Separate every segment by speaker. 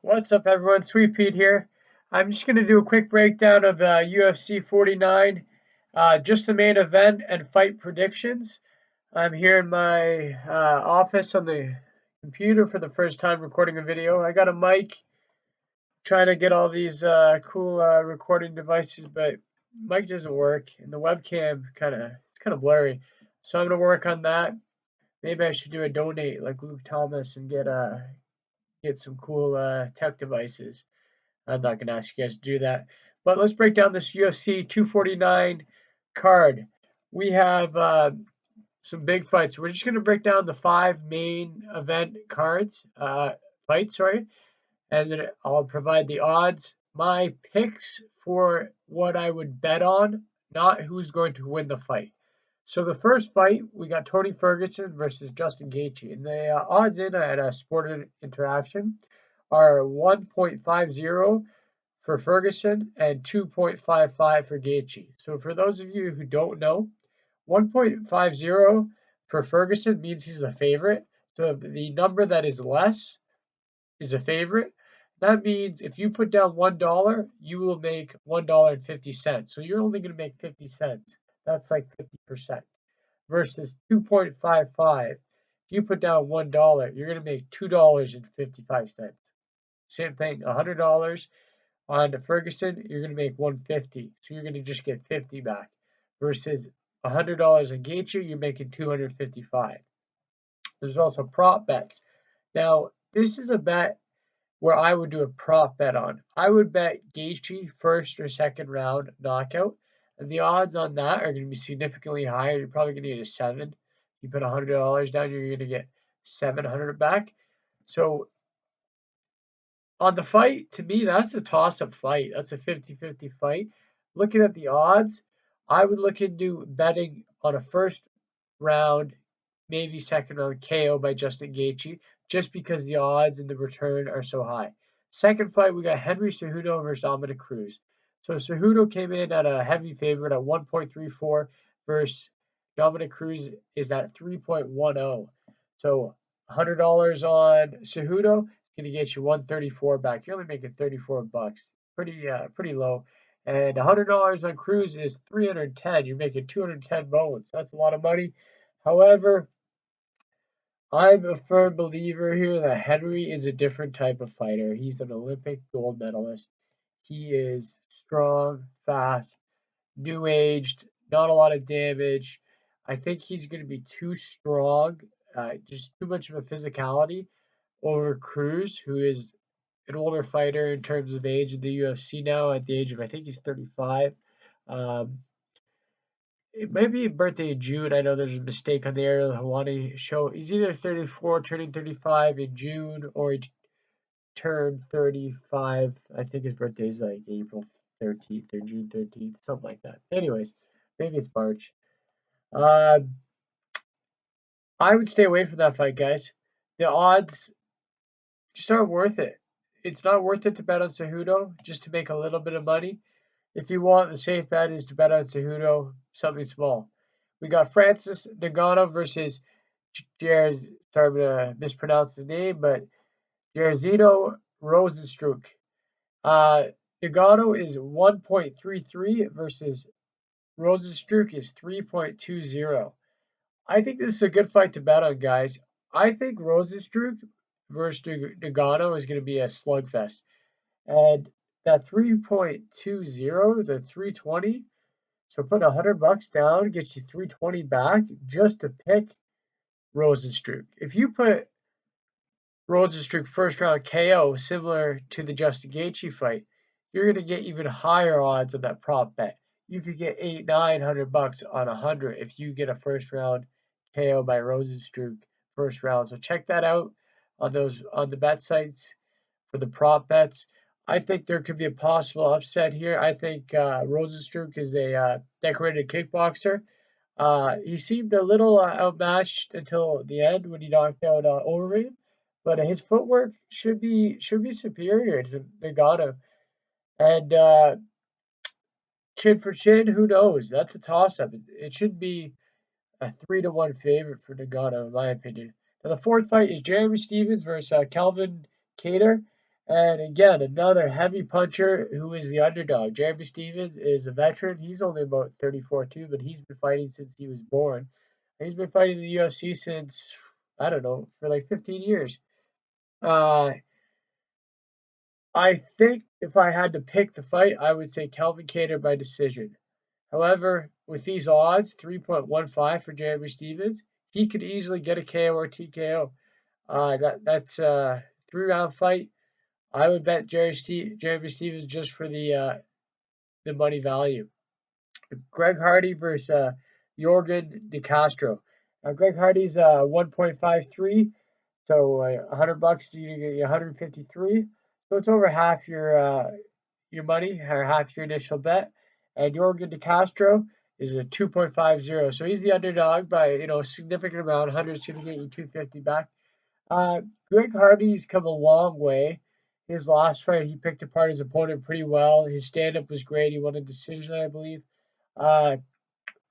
Speaker 1: What's up, everyone? Sweet Pete here. I'm just going to do a quick breakdown of UFC 49, just the main event and fight predictions. I'm here in my office on the computer for the first time recording a video. I got a mic, trying to get all these cool recording devices, but mic doesn't work, and the webcam it's kind of blurry. So I'm going to work on that. Maybe I should do a donate like Luke Thomas and get some cool tech devices. I'm not going to ask you guys to do that. But let's break down this UFC 249 card. We have some big fights. We're just going to break down the 5 main event fights, sorry, and then I'll provide the odds, my picks for what I would bet on, not who's going to win the fight. So the first fight, we got Tony Ferguson versus Justin Gaethje, and the odds in at a Sport Interaction are 1.50 for Ferguson and 2.55 for Gaethje. So for those of you who don't know, 1.50 for Ferguson means he's a favorite. So the number that is less is a favorite. That means if you put down $1, you will make $1.50. So you're only going to make 50 cents. That's like 50%. Versus 2.55. If you put down $1, you're going to make $2.55. Same thing, $100 on Ferguson, you're going to make 150. So you're going to just get 50 back. Versus $100 on Gaethje, you're making 255. There's also prop bets. Now, this is a bet where I would do a prop bet on. I would bet Gaethje first or second round knockout, and the odds on that are going to be significantly higher. You're probably going to get a 7. You put $100 down, you're going to get 700 back. So on the fight, to me, that's a toss-up fight. That's a 50-50 fight. Looking at the odds, I would look into betting on a first round, maybe second round KO by Justin Gaethje, just because the odds and the return are so high. Second fight, we got Henry Cejudo versus Dominick Cruz. So Cejudo came in at a heavy favorite at 1.34 versus Dominick Cruz is at 3.10. So $100 on Cejudo is going to get you 134 back. You're only making 34 bucks. Pretty low. And $100 on Cruz is 310. You're making 210 bones. That's a lot of money. However, I'm a firm believer here that Henry is a different type of fighter. He's an Olympic gold medalist. He is strong, fast, new aged, not a lot of damage. I think he's going to be too strong, just too much of a physicality over Cruz, who is an older fighter in terms of age in the UFC now, at the age of, I think he's 35. Um, it might be a birthday in June. I know there's a mistake on the Ariel Hawani show. He's either 34, turning 35 in June, or he turned 35. I think his birthday is like April 13th or June 13th, something like that. Anyways, maybe it's March. Uh, I would stay away from that fight, guys. The odds just aren't worth it. It's not worth it to bet on Cejudo just to make a little bit of money. If you want, the safe bet is to bet on Cejudo, something small. We got Francis Ngannou versus Jairz. Sorry, I'm gonna mispronounce his name, but Jairzinho Rozenstruik. Ngannou is 1.33 versus Rozenstruik is 3.20. I think this is a good fight to bet on, guys. I think Rozenstruik versus Ngannou is going to be a slugfest. And that 3.20, the 320, so put $100 down gets you 320 back just to pick Rozenstruik. If you put Rozenstruik first round KO, similar to the Justin Gaethje fight, you're going to get even higher odds on that prop bet. You could get $800-900 on 100 if you get a first round KO by Rozenstruik first round. So check that out on the bet sites for the prop bets. I think there could be a possible upset here. I think Rozenstruik is a decorated kickboxer. He seemed a little outmatched until the end when he knocked out Overeem, but his footwork should be superior to Ngannou. And chin for chin, who knows? That's a toss-up. It should be a 3-1 favorite for Ngannou, in my opinion. Now the fourth fight is Jeremy Stephens versus Calvin Kattar, And again, another heavy puncher who is the underdog. Jeremy Stevens is a veteran. He's only about 34 too, but he's been fighting since he was born. He's been fighting in the UFC since, I don't know, for like 15 years. Uh, I think if I had to pick the fight, I would say Calvin Kattar by decision. However, with these odds, 3.15 for Jeremy Stevens, he could easily get a KO or TKO. That's a 3-round fight. I would bet Jeremy Stevens just for the money value. Greg Hardy versus Jorgen De Castro. Greg Hardy's 1.53, so $100 you get 153. So it's over half your money or half your initial bet. And Jorgen De Castro is a 2.50, so he's the underdog by a significant amount. 100 is going to get you 250 back. Uh, Greg Hardy's come a long way. His last fight, he picked apart his opponent pretty well. His stand-up was great. He won a decision, I believe. Uh,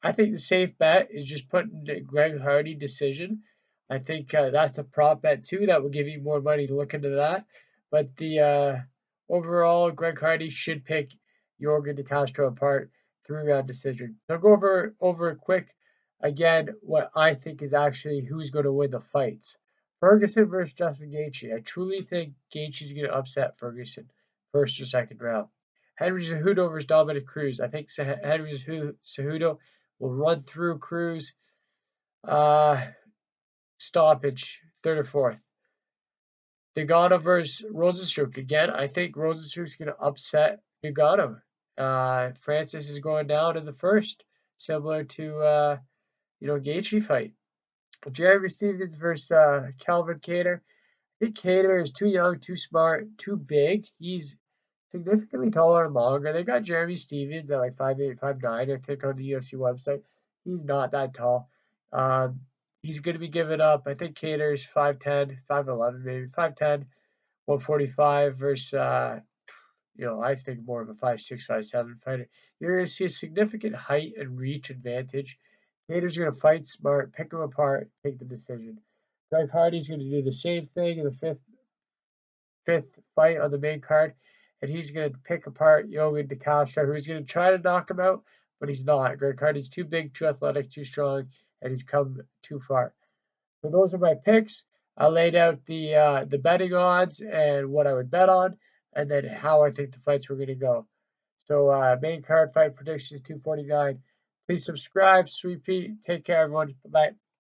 Speaker 1: I think the safe bet is just putting the Greg Hardy decision. I think that's a prop bet too. That will give you more money to look into that. But the overall, Greg Hardy should pick Jorgen De Castro apart 3-round decision. So I'll go over quick again what I think is actually who's going to win the fights. Ferguson versus Justin Gaethje. I truly think Gaethje's going to upset Ferguson first or second round. Henry Cejudo versus Dominick Cruz. I think Henry Cejudo will run through Cruz. Stoppage, third or fourth. Nagano versus Rosenstruck. Again, I think Rosenstruck's going to upset Nagano. Francis is going down in the first, similar to Gaethje fight. Jeremy Stevens versus Calvin Kattar. I think Kattar is too young, too smart, too big. He's significantly taller and longer. They got Jeremy Stevens at like 5'8", 5'9", I think, on the UFC website. He's not that tall. He's going to be giving up. I think Kattar's 5'10", 5'11", maybe 5'10", 145 versus, I think more of a 5'6", 5'7" fighter. You're going to see a significant height and reach advantage. Kattar's going to fight smart, pick him apart, take the decision. Greg Hardy's going to do the same thing in the fifth fight on the main card, and he's going to pick apart Jorgen De Castro, who's going to try to knock him out, but he's not. Greg Hardy's too big, too athletic, too strong, and he's come too far. So those are my picks. I laid out the betting odds and what I would bet on, and then how I think the fights were going to go. So main card fight predictions 249. Please subscribe, repeat. Take care, everyone. Bye.